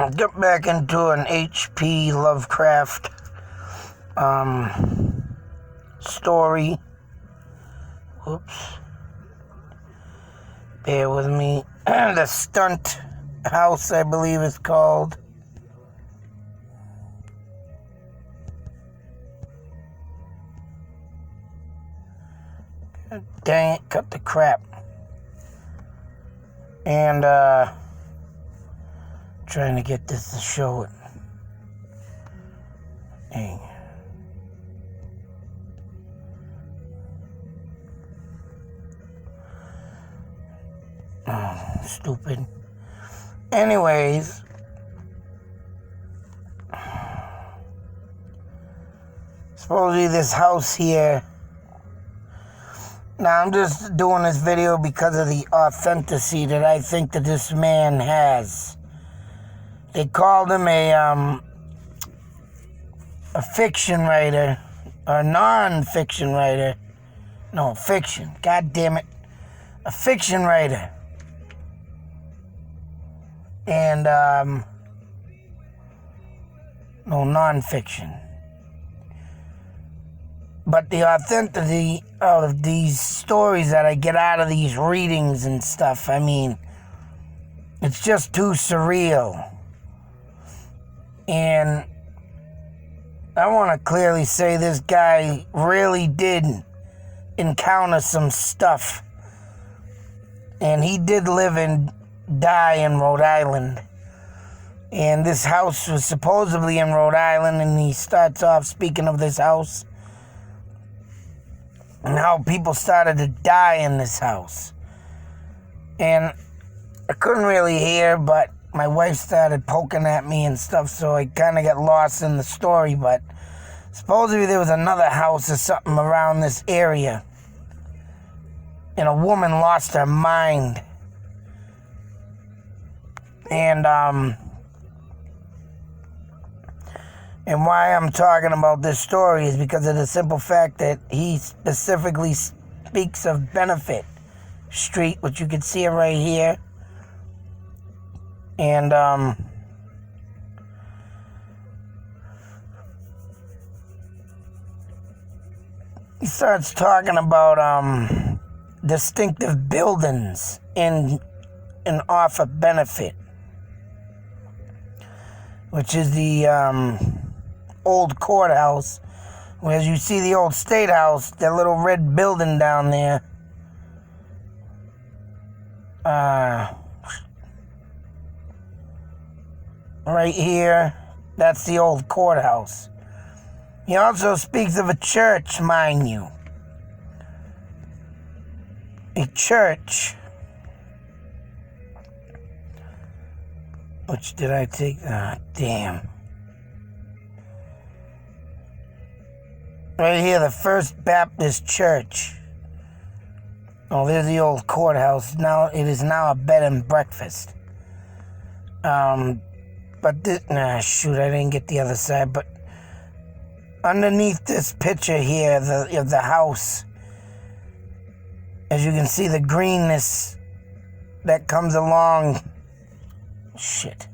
get back into an H.P. Lovecraft story. Whoops. Bear with me. The Stunt House, I believe it's called. God dang it, cut the crap. And, trying to get this to show it. Dang. Oh, stupid. Anyways, supposedly this house here. Now I'm just doing this video because of the authenticity that I think that this man has. They called him a fiction writer, or non-fiction writer. No, fiction. God damn it. A fiction writer. And, no, non-fiction. But the authenticity of these stories that I get out of these readings and stuff, I mean, it's just too surreal. And I want to clearly say this guy really did encounter some stuff. And he did live and die in Rhode Island. And this house was supposedly in Rhode Island, and he starts off speaking of this house and how people started to die in this house. And I couldn't really hear, but my wife started poking at me and stuff, so I kind of got lost in the story. But supposedly there was another house or something around this area, and a woman lost her mind. And why I'm talking about this story is because of the simple fact that he specifically speaks of Benefit Street, which you can see it right here. And he starts talking about distinctive buildings in off of Benefit, which is the old courthouse. Whereas you see the old State House, that little red building down there. Right here, that's the old courthouse. He also speaks of a church, mind you. A church. Which did I take? Ah, damn. Right here, the First Baptist Church. Oh, there's the old courthouse. Now it is now a bed and breakfast. But this, shoot, I didn't get the other side. But underneath this picture here of the house, as you can see, the greenness that comes along. Shit.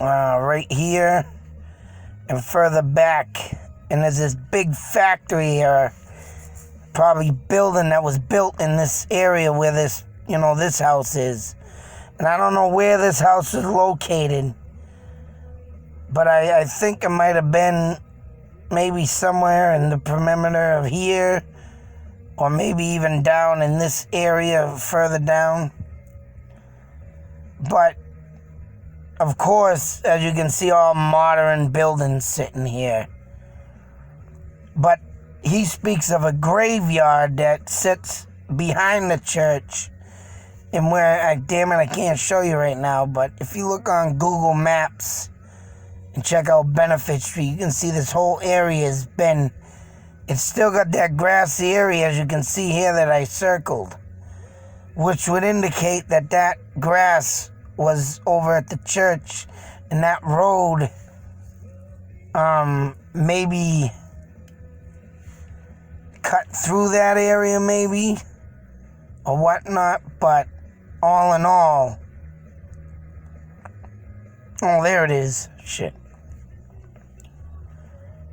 Right here and further back, and there's this big factory or probably building that was built in this area where this, this house is. And I don't know where this house is located, but I think it might have been maybe somewhere in the perimeter of here, or maybe even down in this area further down. But, of course, as you can see, all modern buildings sitting here. But he speaks of a graveyard that sits behind the church, and where, damn it, I can't show you right now, but if you look on Google Maps and check out Benefit Street, you can see this whole area has been, it's still got that grassy area, as you can see here, that I circled, which would indicate that that grass was over at the church, and that road maybe cut through that area, maybe, or whatnot. But all in all, oh, there it is. Shit.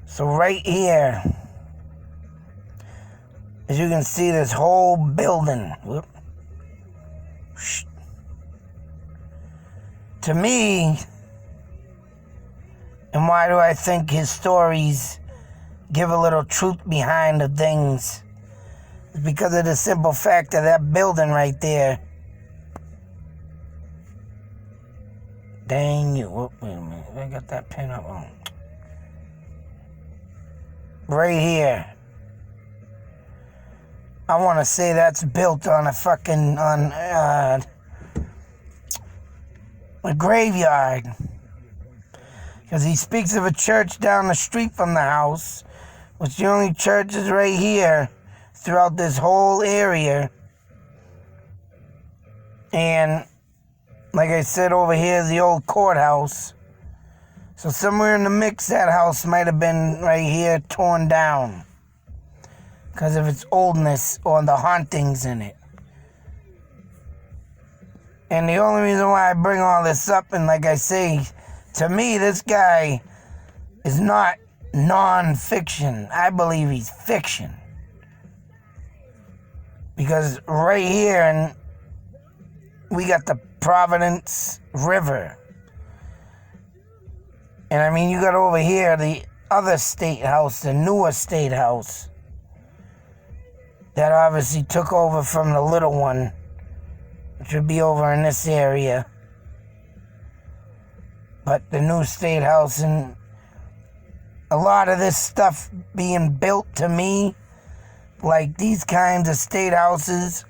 So right here, as you can see, this whole building. Whoop. To me, and why do I think his stories give a little truth behind the things? It's because of the simple fact of that building right there. Dang you. Whoop, wait a minute. I got that pin up on. Right here. I want to say that's built on a fucking, a graveyard. Because he speaks of a church down the street from the house, which the only church is right here throughout this whole area. And like I said, over here is the old courthouse. So somewhere in the mix, that house might have been right here torn down because of its oldness or the hauntings in it. And the only reason why I bring all this up, and like I say, to me, this guy is not non-fiction. I believe he's fiction. Because right here, and we got the Providence River. And I mean, you got over here the other state house, the newer state house, that obviously took over from the little one, which would be over in this area. But the new state house, and a lot of this stuff being built, to me, like these kinds of state houses,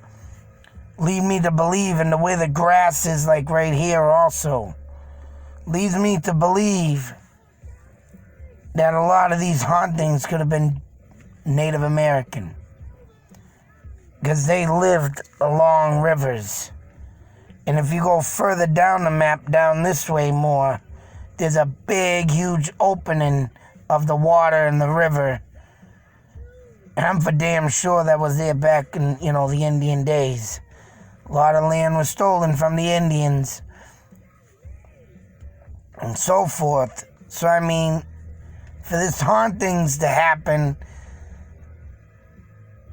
lead me to believe in the way the grass is, like right here also. Leads me to believe that a lot of these hauntings could have been Native American. Because they lived along rivers. And if you go further down the map, down this way more, there's a big, huge opening of the water in the river. And I'm for damn sure that was there back in, the Indian days. A lot of land was stolen from the Indians. And so forth. So, I mean, for this hauntings to happen,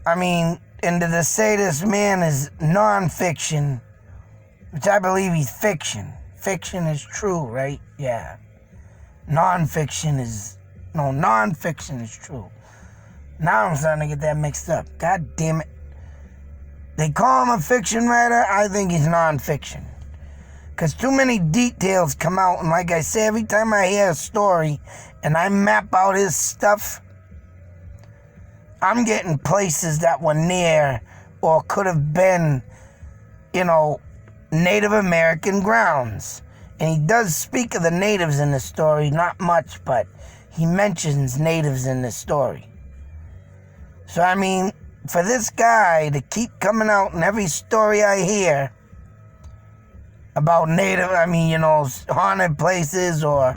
I mean, and to say this man is non-fiction, which I believe he's fiction. Fiction is true, right? Yeah. Non-fiction is true. Now I'm starting to get that mixed up. God damn it. They call him a fiction writer. I think he's non-fiction. Because too many details come out, and like I say, every time I hear a story and I map out his stuff, I'm getting places that were near or could have been, Native American grounds. And he does speak of the natives in the story, not much, but he mentions natives in the story. So, I mean, for this guy to keep coming out in every story I hear about native, haunted places or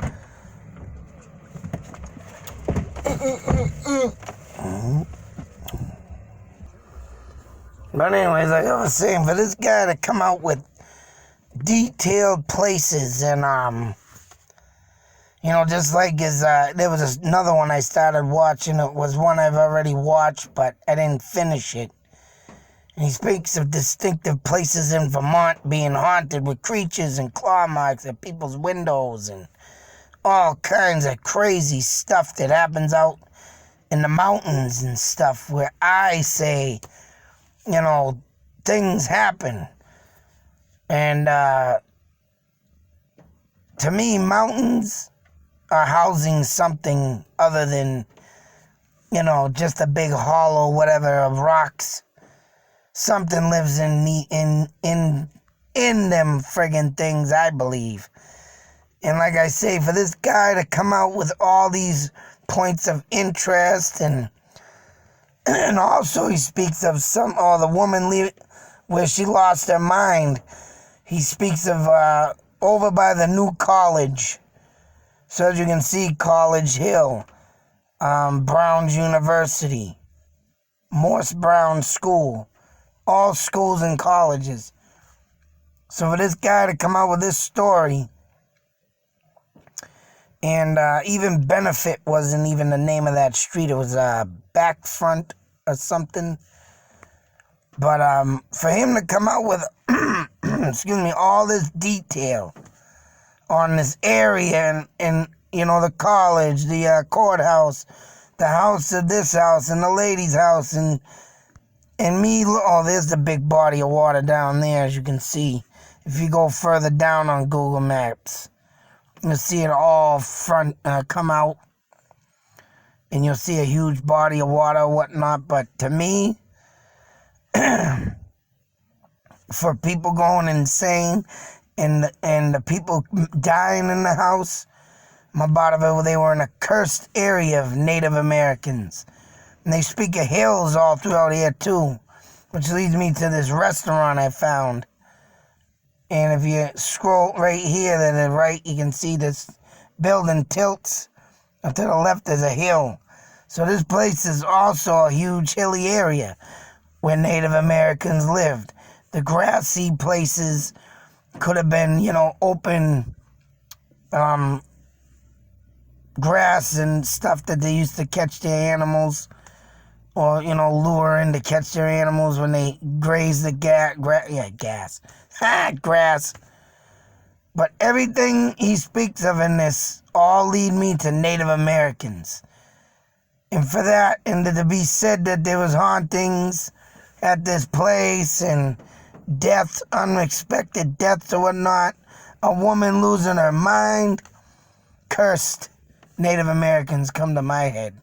But anyways, like I was saying, for this guy to come out with detailed places and just like his there was another one I started watching. It was one I've already watched, but I didn't finish it. And he speaks of distinctive places in Vermont being haunted with creatures and claw marks at people's windows and all kinds of crazy stuff that happens out in the mountains and stuff where I say, things happen. And to me, mountains are housing something other than, just a big hollow, whatever, of rocks. Something lives in them friggin' things, I believe. And like I say, for this guy to come out with all these points of interest, and also he speaks of the woman where she lost her mind. He speaks of over by the new college. So as you can see, College Hill, Brown's University, Morse Brown School, all schools and colleges. So for this guy to come out with this story, and even Benefit wasn't even the name of that street. It was Backfront or something. But for him to come out with, excuse me, all this detail on this area and you know, the college, the courthouse, the house of this house, and the lady's house, and me, oh, there's the big body of water down there, as you can see. If you go further down on Google Maps, you'll see it all come out, and you'll see a huge body of water or whatnot. But to me, for people going insane and the people dying in the house, Mabadaville, they were in a cursed area of Native Americans. And they speak of hills all throughout here too, which leads me to this restaurant I found. And if you scroll right here to the right, you can see this building tilts. And to the left is a hill. So this place is also a huge hilly area where Native Americans lived. The grassy places could have been, you know, open grass and stuff that they used to catch their animals, or, you know, lure in to catch their animals when they graze the grass. But everything he speaks of in this all lead me to Native Americans. And for that, and to be said that there was hauntings at this place and death, unexpected deaths or whatnot, a woman losing her mind, cursed Native Americans come to my head.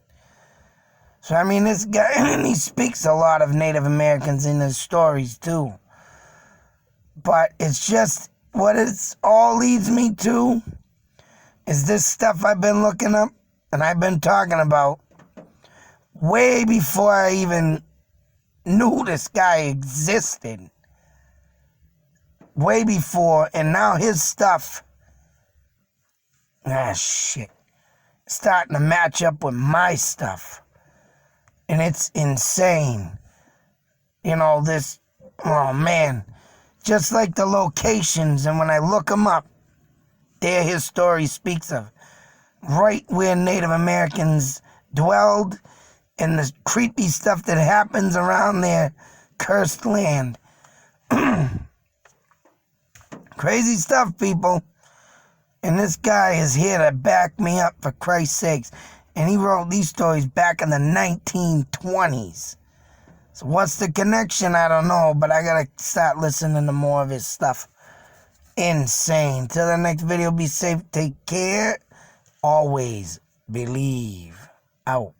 So, I mean, this guy, and he speaks a lot of Native Americans in his stories, too. But it's just, what it all leads me to is this stuff I've been looking up and I've been talking about way before I even knew this guy existed. Way before, and now his stuff, shit, starting to match up with my stuff. And it's insane. You know, this, oh man, just like the locations, and when I look them up, there his story speaks of. Right where Native Americans dwelled, and the creepy stuff that happens around their cursed land. Crazy stuff, people. And this guy is here to back me up, for Christ's sakes. And he wrote these stories back in the 1920s. So what's the connection? I don't know, but I gotta start listening to more of his stuff. Insane. Till the next video, be safe, take care. Always believe. Out.